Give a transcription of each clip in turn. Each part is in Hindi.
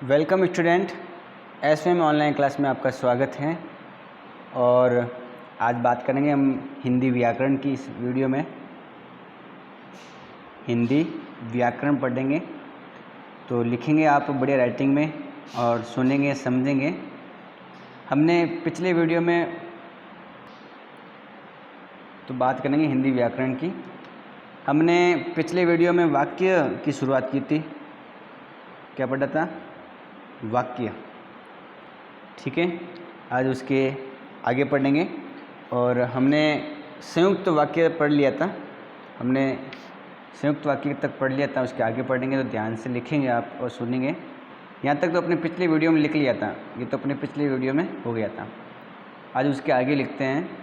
Welcome student, SM online class में आपका स्वागत है। और आज बात करेंगे हम हिंदी व्याकरण की। इस वीडियो में हिंदी व्याकरण पढ़ेंगे, तो लिखेंगे आप बढ़िया राइटिंग में और सुनेंगे समझेंगे। हमने पिछले वीडियो में तो बात करेंगे हिंदी व्याकरण की। हमने पिछले वीडियो में वाक्य की शुरुआत की थी। क्या पढ़ा था? वाक्य। ठीक है, आज उसके आगे पढ़ेंगे। और हमने संयुक्त वाक्य पढ़ लिया था। हमने संयुक्त वाक्य तक पढ़ लिया था, उसके आगे पढ़ेंगे तो ध्यान से लिखेंगे आप और सुनेंगे। यहाँ तक तो अपने पिछले वीडियो में लिख लिया था, ये तो अपने पिछले वीडियो में हो गया था। आज उसके आगे लिखते हैं।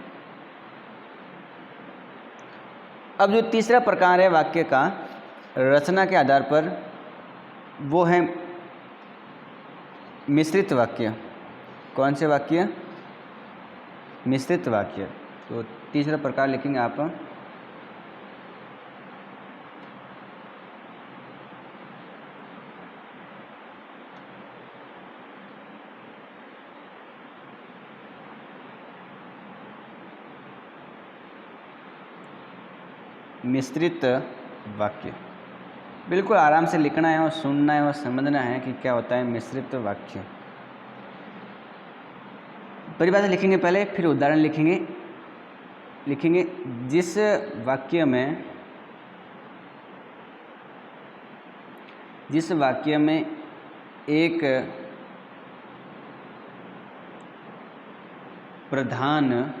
अब जो तीसरा प्रकार है वाक्य का रचना के आधार पर, वो है मिश्रित वाक्य। कौन से वाक्य? मिश्रित वाक्य। तो तीसरा प्रकार लिखेंगे आप मिश्रित वाक्य। बिल्कुल आराम से लिखना है और सुनना है और समझना है कि क्या होता है मिश्रित वाक्य। परिभाषा लिखेंगे पहले, फिर उदाहरण लिखेंगे जिस वाक्य में एक प्रधान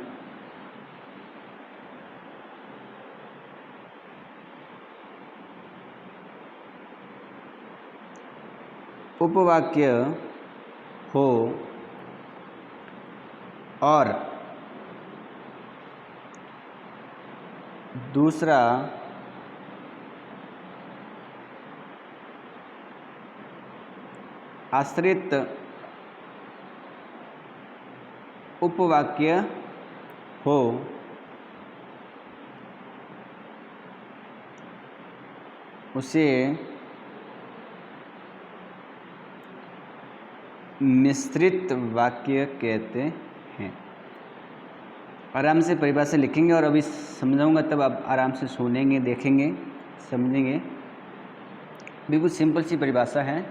उपवाक्य हो और दूसरा आश्रित उपवाक्य हो, उसे मिश्रित वाक्य कहते हैं। आराम से परिभाषा लिखेंगे और अभी समझाऊंगा, तब आप आराम से सुनेंगे, देखेंगे, समझेंगे। बिल्कुल सिंपल सी परिभाषा है।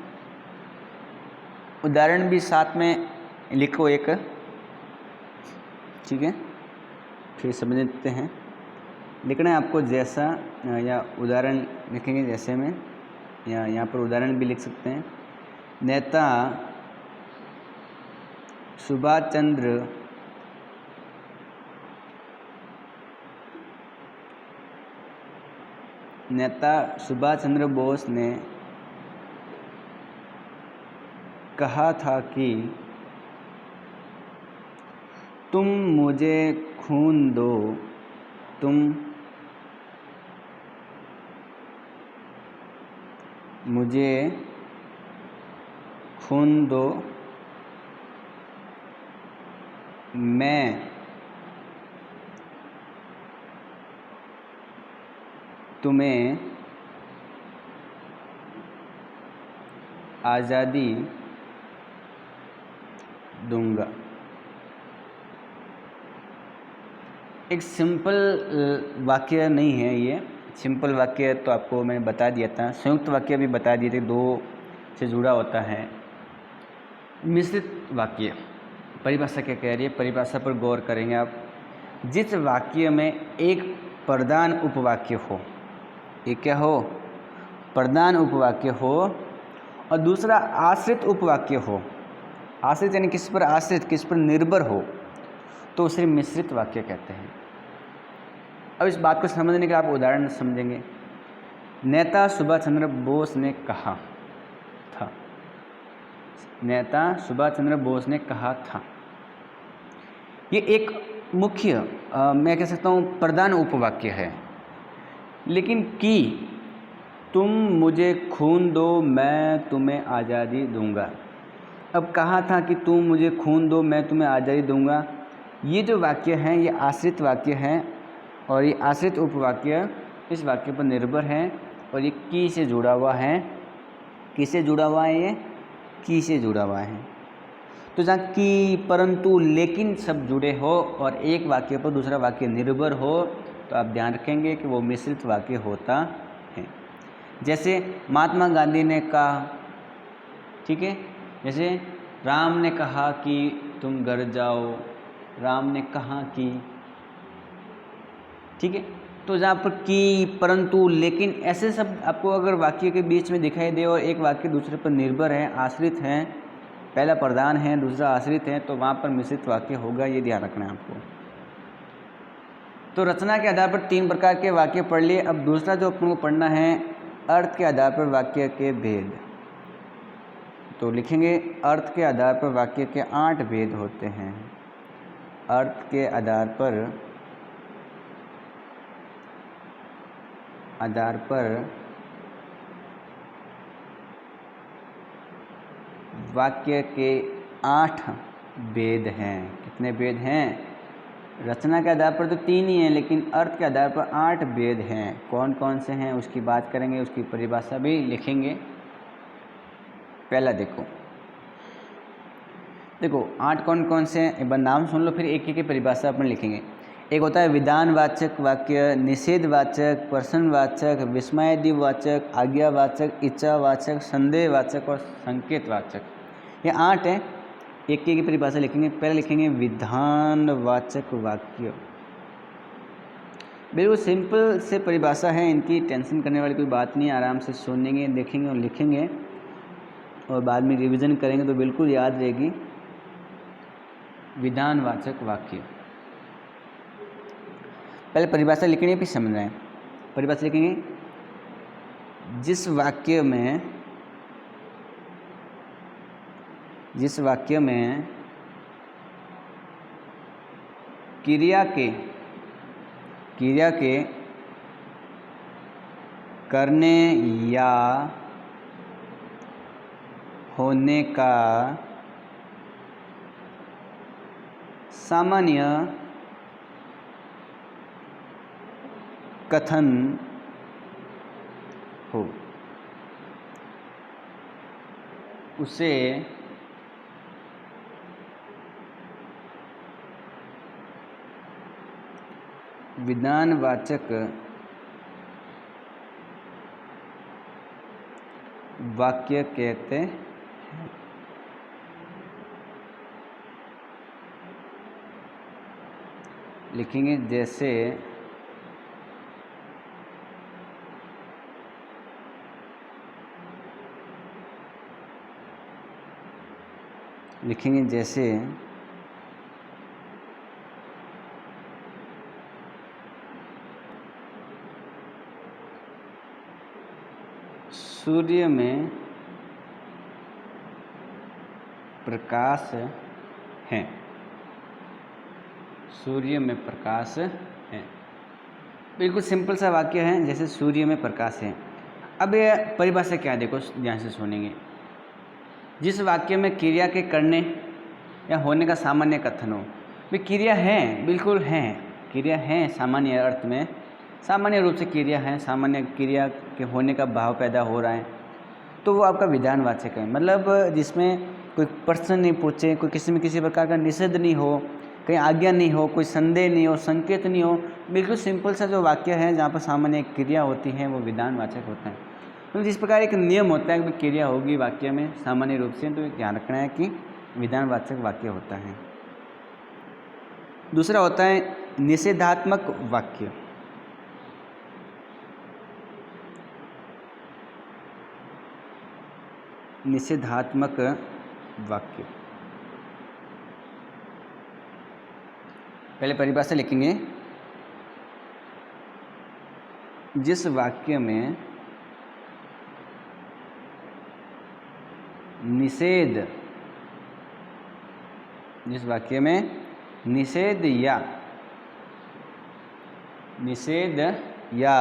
उदाहरण भी साथ में लिखो एक, ठीक है? फिर समझ लेते हैं। लिखना है आपको जैसा, या उदाहरण लिखेंगे जैसे में, या यहाँ पर उदाहरण भी लिख सकते हैं। नेता सुभाष चंद्र बोस ने कहा था कि तुम मुझे खून दो, तुम मुझे खून दो, मैं तुम्हें आज़ादी दूंगा। एक सिंपल वाक्य नहीं है ये। सिंपल वाक्य तो आपको मैंने बता दिया था, संयुक्त वाक्य भी बता दिए थे, दो से जुड़ा होता है। मिश्रित वाक्य परिभाषा क्या कह रही है, परिभाषा पर गौर करेंगे आप। जिस वाक्य में एक प्रधान उपवाक्य हो, एक क्या हो? प्रधान उपवाक्य हो, और दूसरा आश्रित उपवाक्य हो। आश्रित यानी किस पर आश्रित, किस पर निर्भर हो, तो उसे मिश्रित वाक्य कहते हैं। अब इस बात को समझने के लिए आप उदाहरण समझेंगे। नेता सुभाष चंद्र बोस ने कहा था। नेता सुभाष चंद्र बोस ने कहा था। ये एक मुख्य मैं कह सकता हूँ प्रधान उपवाक्य है। लेकिन कि तुम मुझे खून दो, मैं तुम्हें आज़ादी दूंगा। अब कहा था कि तुम मुझे खून दो, मैं तुम्हें आज़ादी दूंगा। ये जो वाक्य हैं ये आश्रित वाक्य हैं, और ये आश्रित उपवाक्य इस वाक्य पर निर्भर है, और ये की से जुड़ा हुआ है। किससे जुड़ा हुआ है? ये की से जुड़ा हुआ है। तो जहाँ की, परंतु, लेकिन सब जुड़े हो और एक वाक्य पर दूसरा वाक्य निर्भर हो तो आप ध्यान रखेंगे कि वो मिश्रित वाक्य होता है। जैसे महात्मा गांधी ने कहा, ठीक है, जैसे राम ने कहा कि तुम घर जाओ, राम ने कहा कि, ठीक है। तो जहाँ पर की, परंतु, लेकिन ऐसे शब्द आपको अगर वाक्य के बीच में दिखाई दे और एक वाक्य दूसरे पर निर्भर है, आश्रित है, पहला प्रधान है दूसरा आश्रित है, तो वहाँ पर मिश्रित वाक्य होगा, ये ध्यान रखना है आपको। तो रचना के आधार पर 3 प्रकार के वाक्य पढ़ लिए। अब दूसरा जो अपन को पढ़ना है, अर्थ के आधार पर वाक्य के भेद। तो लिखेंगे अर्थ के आधार पर वाक्य के 8 भेद होते हैं। अर्थ के आधार पर वाक्य के 8 भेद हैं। कितने भेद हैं? रचना के आधार पर तो 3 ही हैं, लेकिन अर्थ के आधार पर 8 भेद हैं। कौन कौन से हैं उसकी बात करेंगे, उसकी परिभाषा भी लिखेंगे। पहला देखो 8 कौन कौन से हैं, एक बार नाम सुन लो, फिर एक एक की परिभाषा अपन लिखेंगे। एक होता है विधानवाचक वाक्य, निषेधवाचक, प्रश्नवाचक, विस्मयादिवाचक, आज्ञावाचक, इच्छावाचक, संदेहवाचक और संकेतवाचक। ये 8 हैं। एक की परिभाषा लिखेंगे। पहले लिखेंगे विधानवाचक वाक्य। बिल्कुल सिंपल से परिभाषा है, इनकी टेंशन करने वाली कोई बात नहीं है। आराम से सुनेंगे, देखेंगे और लिखेंगे और बाद में रिवीजन करेंगे तो बिल्कुल याद रहेगी। विधानवाचक वाक्य, पहले परिभाषा लिखनी है फिर समझ रहे हैं। परिभाषा लिखेंगे, जिस वाक्य में क्रिया के करने या होने का सामान्य कथन हो, उसे विधानवाचक वाक्य कहते हैं। लिखेंगे जैसे सूर्य में प्रकाश है। सूर्य में प्रकाश है, बिल्कुल सिंपल सा वाक्य है, जैसे सूर्य में प्रकाश है। अब ये परिभाषा क्या है, देखो ध्यान से सुनेंगे। जिस वाक्य में क्रिया के करने या होने का सामान्य कथन हो, भी क्रिया है, बिल्कुल है, क्रिया है सामान्य अर्थ में, सामान्य रूप से क्रिया है, सामान्य क्रिया के होने का भाव पैदा हो रहा है, तो वो आपका विधानवाचक है। मतलब जिसमें कोई प्रश्न नहीं पूछे, कोई किसी में किसी प्रकार का निषेध नहीं हो, कहीं आज्ञा नहीं हो, कोई संदेह नहीं हो, संकेत नहीं हो, बिल्कुल सिंपल सा जो वाक्य है जहाँ पर सामान्य क्रिया होती है वो विधानवाचक होता है। तो जिस प्रकार एक नियम होता है कि क्रिया होगी वाक्य में सामान्य रूप से, तो ध्यान रखना है कि विधानवाचक वाक्य होता है। दूसरा होता है निषेधात्मक वाक्य। निषेधात्मक वाक्य, पहले परिभाषा लिखेंगे। जिस वाक्य में निषेध या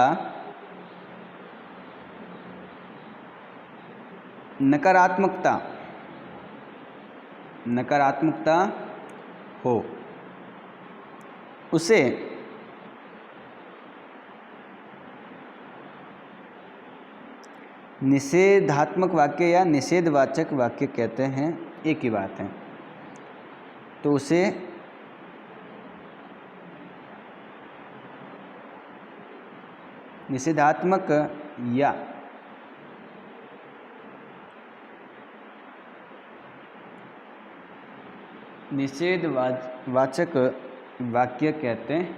नकारात्मकता हो, उसे निषेधात्मक वाक्य या निषेधवाचक वाक्य कहते हैं, एक ही बात है। तो उसे निषेधात्मक या निषेधवाचक वाक्य कहते हैं।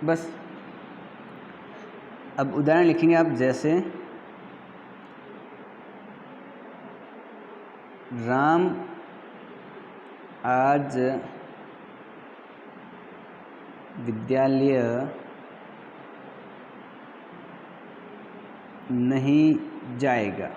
बस अब उदाहरण लिखेंगे आप, जैसे राम आज विद्यालय नहीं जाएगा।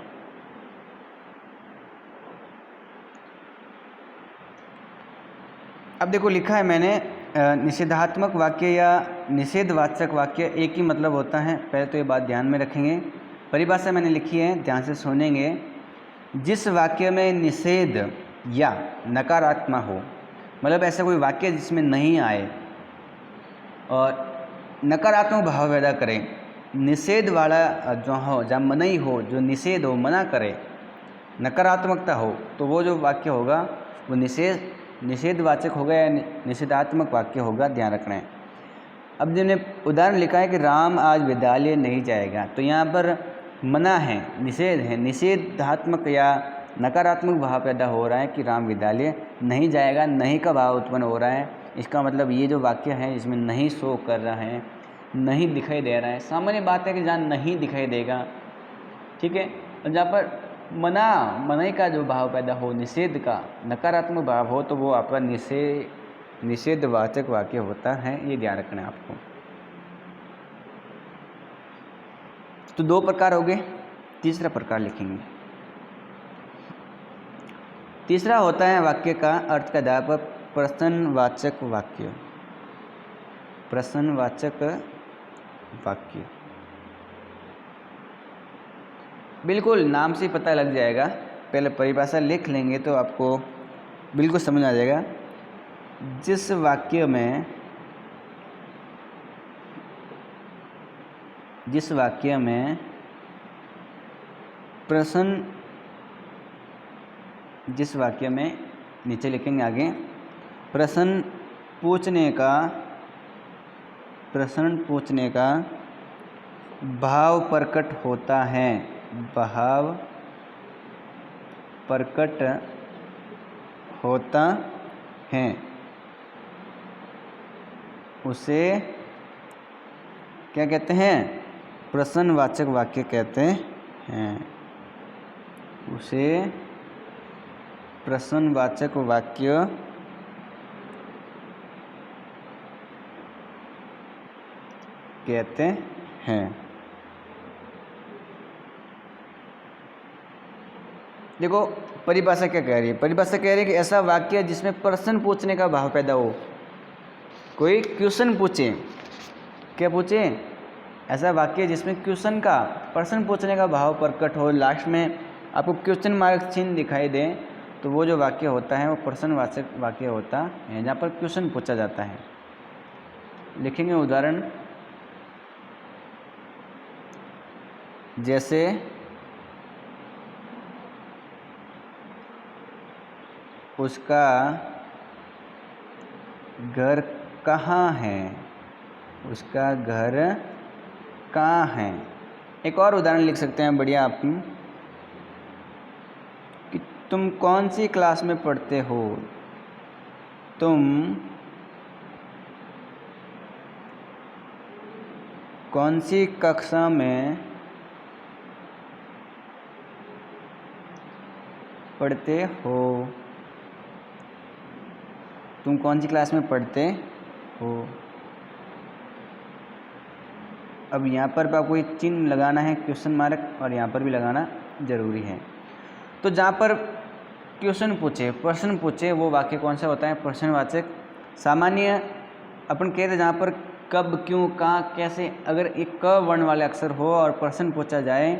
अब देखो लिखा है मैंने निषेधात्मक वाक्य या निषेधवाचक वाक्य एक ही मतलब होता है। पहले तो ये बात ध्यान में रखेंगे। परिभाषा मैंने लिखी है, ध्यान से सुनेंगे। जिस वाक्य में निषेध या नकारात्मक हो, मतलब ऐसा कोई वाक्य जिसमें नहीं आए और नकारात्मक भाव पैदा करे, निषेध वाला जो हो, जहाँ मनाही हो, जो निषेध हो, मना करे, नकारात्मकता हो, तो वो जो वाक्य होगा वो निषेधवाचक होगा या निषेधात्मक वाक्य होगा, ध्यान रखना है। अब जिन्हें उदाहरण लिखा है कि राम आज विद्यालय नहीं जाएगा, तो यहाँ पर मना है, निषेध है, निषेधात्मक या नकारात्मक भाव पैदा हो रहा है कि राम विद्यालय नहीं जाएगा, नहीं का भाव उत्पन्न हो रहा है। इसका मतलब ये जो वाक्य है इसमें नहीं शो कर रहा है, नहीं दिखाई दे रहा है। सामान्य बात है कि जहाँ नहीं दिखाई देगा, ठीक है, और जहाँ पर मनाही का जो भाव पैदा हो, निषेध का नकारात्मक भाव हो, तो वो आपका निषेधवाचक वाक्य होता है। ये ध्यान रखना है आपको। तो दो प्रकार हो गए, तीसरा प्रकार लिखेंगे। तीसरा होता है वाक्य का अर्थ के आधार पर प्रश्नवाचक वाक्य। प्रश्नवाचक वाक्य बिल्कुल नाम से पता लग जाएगा। पहले परिभाषा लिख लेंगे तो आपको बिल्कुल समझ आ जाएगा। जिस वाक्य में प्रश्न, जिस वाक्य में, नीचे लिखेंगे आगे, प्रश्न पूछने का भाव प्रकट होता है, भाव प्रकट होता है, उसे क्या कहते हैं? प्रश्नवाचक वाक्य कहते हैं। उसे प्रश्नवाचक वाक्य कहते हैं। देखो परिभाषा क्या कह रही है? परिभाषा कह रही है कि ऐसा वाक्य जिसमें प्रश्न पूछने का भाव पैदा हो। कोई क्वेश्चन पूछे, क्या पूछे? ऐसा वाक्य जिसमें क्वेश्चन का, प्रश्न पूछने का भाव प्रकट हो, लास्ट में आपको क्वेश्चन मार्क चिन्ह दिखाई दे, तो वो जो वाक्य होता है वो प्रश्नवाचक वाक्य होता है, जहाँ पर क्वेश्चन पूछा जाता है। लिखेंगे उदाहरण, जैसे उसका घर कहाँ है? उसका घर कहाँ है? एक और उदाहरण लिख सकते हैं बढ़िया आप, कि तुम कौन सी क्लास में पढ़ते हो? तुम कौन सी कक्षा में पढ़ते हो? तुम कौन सी क्लास में पढ़ते हो? अब यहाँ पर आपको एक चिन्ह लगाना है, क्वेश्चन मार्क, और यहाँ पर भी लगाना जरूरी है। तो जहाँ पर क्वेश्चन पूछे, प्रश्न पूछे, वो वाक्य कौन सा होता है? प्रश्नवाचक। सामान्य अपन कहते हैं जहाँ पर कब, क्यों, कहाँ, कैसे, अगर एक क वर्ण वाले अक्षर हो और प्रश्न पूछा जाए,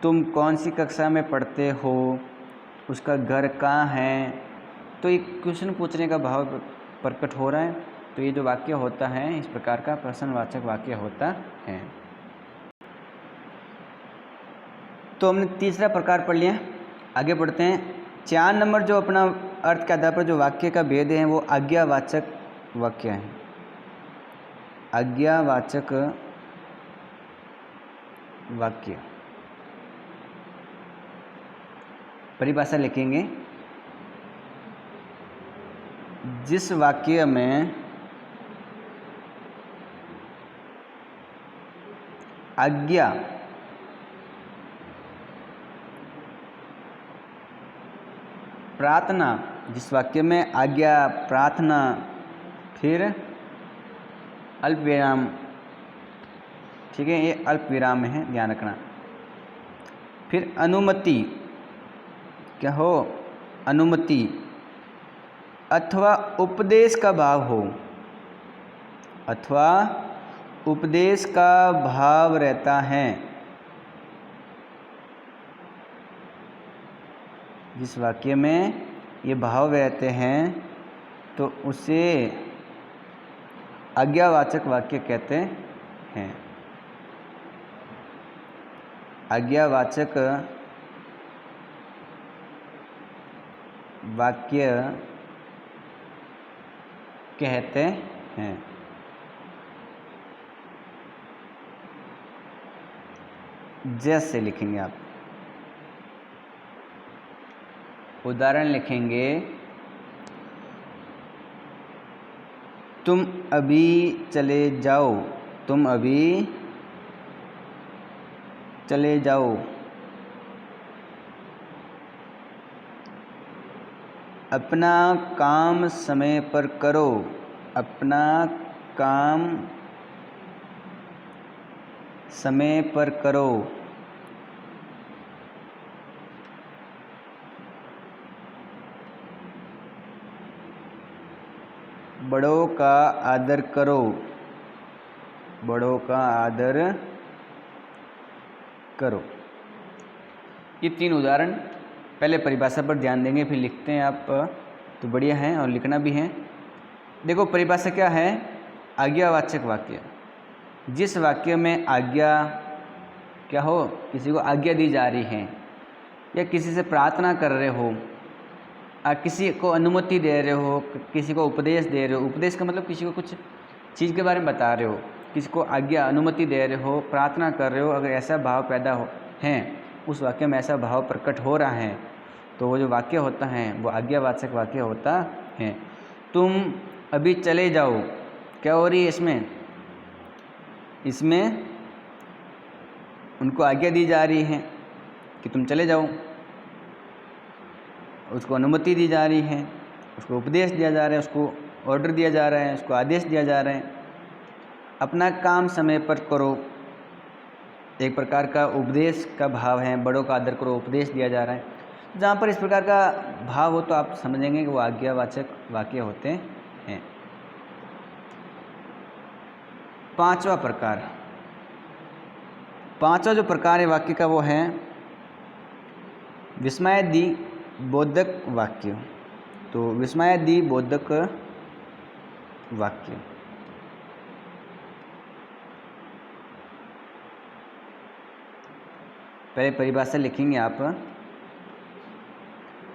तुम कौन सी कक्षा में पढ़ते हो, उसका घर कहाँ है। तो एक क्वेश्चन पूछने का भाव प्रकट हो रहा है, तो ये जो वाक्य होता है इस प्रकार का प्रश्नवाचक वाक्य होता है। तो हमने तीसरा प्रकार पढ़ लिया, आगे बढ़ते हैं। 4 नंबर जो अपना अर्थ के आधार पर जो वाक्य का भेद है वो आज्ञावाचक वाक्य है। आज्ञावाचक वाक्य परिभाषा लिखेंगे, जिस वाक्य में आज्ञा प्रार्थना, जिस वाक्य में आज्ञा प्रार्थना फिर अल्प विराम, ठीक है, ये अल्प विराम में है, ध्यान रखना। फिर अनुमति, क्या हो, अनुमति अथवा उपदेश का भाव हो, अथवा उपदेश का भाव रहता है। जिस वाक्य में ये भाव रहते हैं तो उसे आज्ञावाचक वाक्य कहते हैं। आज्ञावाचक वाक्य कहते हैं। जैसे लिखेंगे आप, उदाहरण लिखेंगे, तुम अभी चले जाओ, तुम अभी चले जाओ। अपना काम समय पर करो, अपना काम समय पर करो। बड़ों का आदर करो, बड़ों का आदर करो। ये 3 उदाहरण, पहले परिभाषा पर ध्यान देंगे फिर लिखते हैं आप तो बढ़िया है, और लिखना भी है। देखो परिभाषा क्या है, आज्ञावाचक वाक्य, जिस वाक्य में आज्ञा क्या हो, किसी को आज्ञा दी जा रही है, या किसी से प्रार्थना कर रहे हो, किसी को अनुमति दे रहे हो, किसी को उपदेश दे रहे हो। उपदेश का मतलब किसी को कुछ चीज़ के बारे में बता रहे हो, किसी को आज्ञा अनुमति दे रहे हो, प्रार्थना कर रहे हो। अगर ऐसा भाव पैदा हो है, उस वाक्य में ऐसा भाव प्रकट हो रहा है, तो वो जो वाक्य होता है वो आज्ञावाचक वाक्य होता है। तुम अभी चले जाओ, क्या हो रही है इसमें, इसमें उनको आज्ञा दी जा रही है कि तुम चले जाओ, उसको अनुमति दी जा रही है, उसको उपदेश दिया जा रहा है, उसको ऑर्डर दिया जा रहा है, उसको आदेश दिया जा रहा है। अपना काम समय पर करो, एक प्रकार का उपदेश का भाव है, बड़ों का आदर करो, उपदेश दिया जा रहा है। जहाँ पर इस प्रकार का भाव हो तो आप समझेंगे कि वो आज्ञावाचक वाक्य होते हैं। 5वां प्रकार, 5वां जो प्रकार है वाक्य का वो है विस्मयादि बोधक वाक्य। तो विस्मयादि बोधक वाक्य, पहले परिभाषा लिखेंगे आप,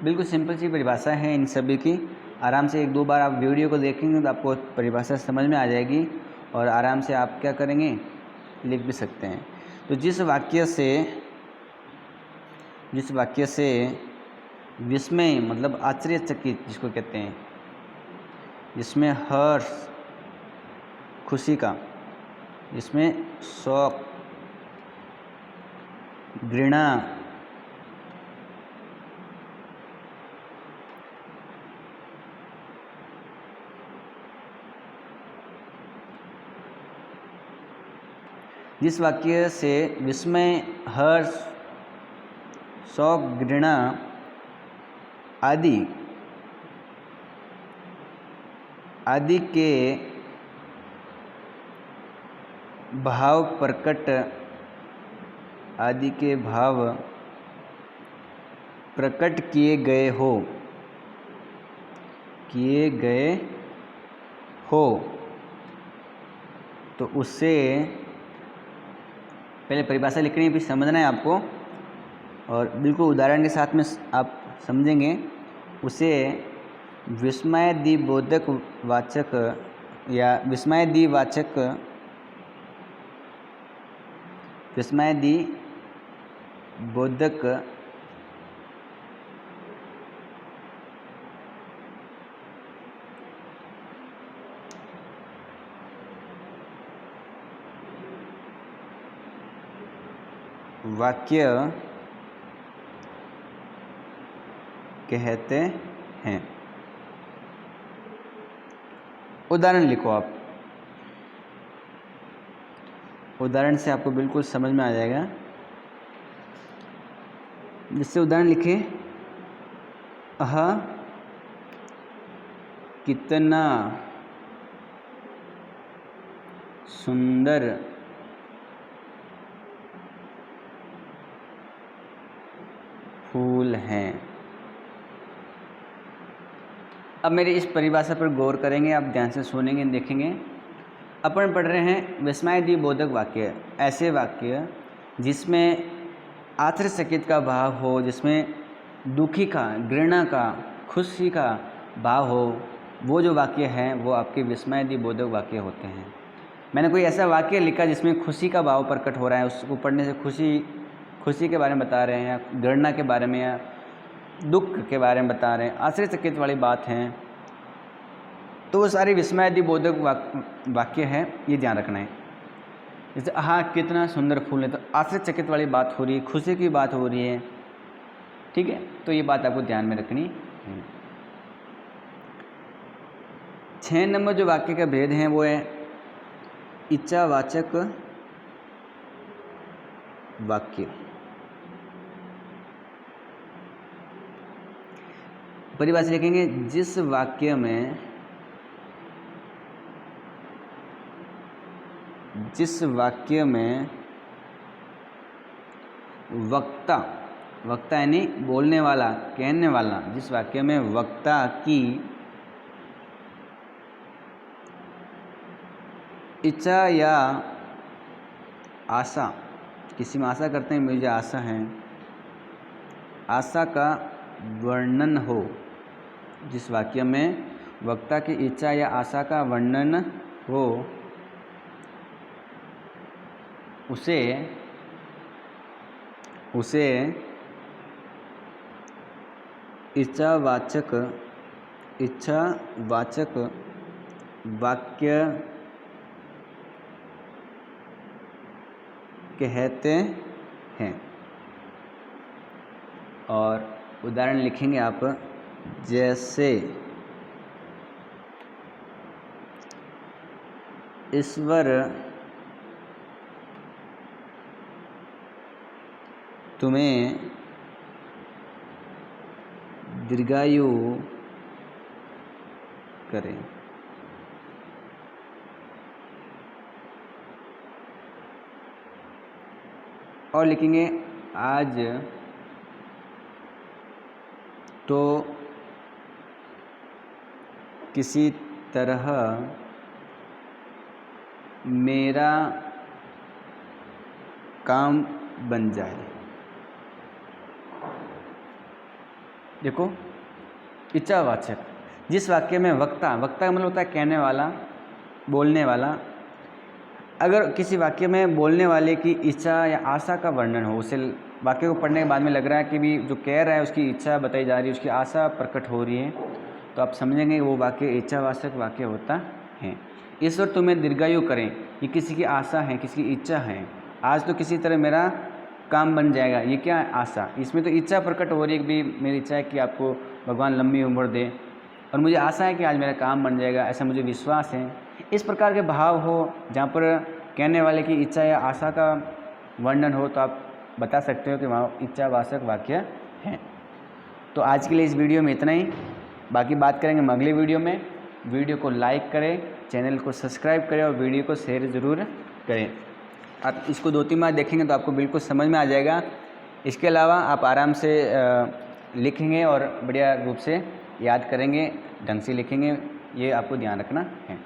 बिल्कुल सिंपल सी परिभाषा है इन सभी की। आराम से 1-2 बार आप वीडियो को देखेंगे तो आपको परिभाषा समझ में आ जाएगी, और आराम से आप क्या करेंगे, लिख भी सकते हैं। तो जिस वाक्य से विस्मय मतलब आश्चर्यचकित जिसको कहते हैं, जिसमें हर्ष खुशी का, जिसमें शौक घृणा जिस वाक्य से विस्मय हर्ष शौक घृणा आदि के भाव प्रकट किए गए हो, किए गए हो, तो उससे पहले परिभाषा लिखनी है, फिर समझना है आपको, और बिल्कुल उदाहरण के साथ में आप समझेंगे। उसे विस्मयादिबोधक वाचक या विस्मयादिवाचक, विस्मयादिबोधक वाक्य कहते हैं। उदाहरण लिखो आप, उदाहरण से आपको बिल्कुल समझ में आ जाएगा। जिससे उदाहरण लिखे, अह कितना सुंदर फूल हैं। अब मेरी इस परिभाषा पर गौर करेंगे, आप ध्यान से सुनेंगे, देखेंगे। अपन पढ़ रहे हैं विस्मयादिबोधक वाक्य, ऐसे वाक्य जिसमें आश्चर्यचकित का भाव हो, जिसमें दुखी का, घृणा का, खुशी का भाव हो, वो जो वाक्य हैं वो आपके विस्मयादिबोधक वाक्य होते हैं। मैंने कोई ऐसा वाक्य लिखा जिसमें खुशी का भाव प्रकट हो रहा है, उसको पढ़ने से खुशी के बारे में बता रहे हैं, या घृणा के बारे में, या दुख के बारे में बता रहे हैं, आश्चर्यचकित वाली बात है, तो वो सारी विस्मयादिबोधक वाक्य है, ये ध्यान रखना है। जैसे हाँ कितना सुंदर फूल है, तो आश्चर्यचकित वाली बात हो रही है, खुशी की बात हो रही है, ठीक है। तो ये बात आपको ध्यान में रखनी है। 6 नंबर जो वाक्य का भेद है वो है इच्छावाचक वाक्य। परिभाषा लिखेंगे, जिस वाक्य में वक्ता यानी बोलने वाला, कहने वाला, जिस वाक्य में वक्ता की इच्छा या आशा, किसी में आशा करते हैं, मुझे आशा है, आशा का वर्णन हो, जिस वाक्य में वक्ता की इच्छा या आशा का वर्णन हो, उसे इच्छावाचक वाक्य कहते हैं। और उदाहरण लिखेंगे आप, जैसे ईश्वर तुम्हें दीर्घायु करें। और लिखेंगे, आज तो किसी तरह मेरा काम बन जाए। देखो, इच्छावाचक, जिस वाक्य में वक्ता का मतलब होता है कहने वाला, बोलने वाला। अगर किसी वाक्य में बोलने वाले की इच्छा या आशा का वर्णन हो, उसे वाक्य को पढ़ने के बाद में लग रहा है कि भी जो कह रहा है उसकी इच्छा बताई जा रही है, उसकी आशा प्रकट हो रही है, तो आप समझेंगे वो वाक्य इच्छावाचक वाक्य होता है। ईश्वर तुम्हें दीर्घायु करें, ये किसी की आशा है, किसी की इच्छा है। आज तो किसी तरह मेरा काम बन जाएगा, ये क्या है? आशा। इसमें तो इच्छा प्रकट हो रही है कि भी मेरी इच्छा है कि आपको भगवान लंबी उम्र दे, और मुझे आशा है कि आज मेरा काम बन जाएगा, ऐसा मुझे विश्वास है। इस प्रकार के भाव हो जहाँ पर कहने वाले की इच्छा या आशा का वर्णन हो, तो आप बता सकते हो कि वहाँ इच्छावाचक वाक्य है। तो आज के लिए इस वीडियो में इतना ही, बाकी बात करेंगे हम अगले वीडियो में। वीडियो को लाइक करें, चैनल को सब्सक्राइब करें और वीडियो को शेयर ज़रूर करें। आप इसको 2-3 बार देखेंगे तो आपको बिल्कुल समझ में आ जाएगा। इसके अलावा आप आराम से लिखेंगे और बढ़िया रूप से याद करेंगे, ढंग से लिखेंगे, ये आपको ध्यान रखना है।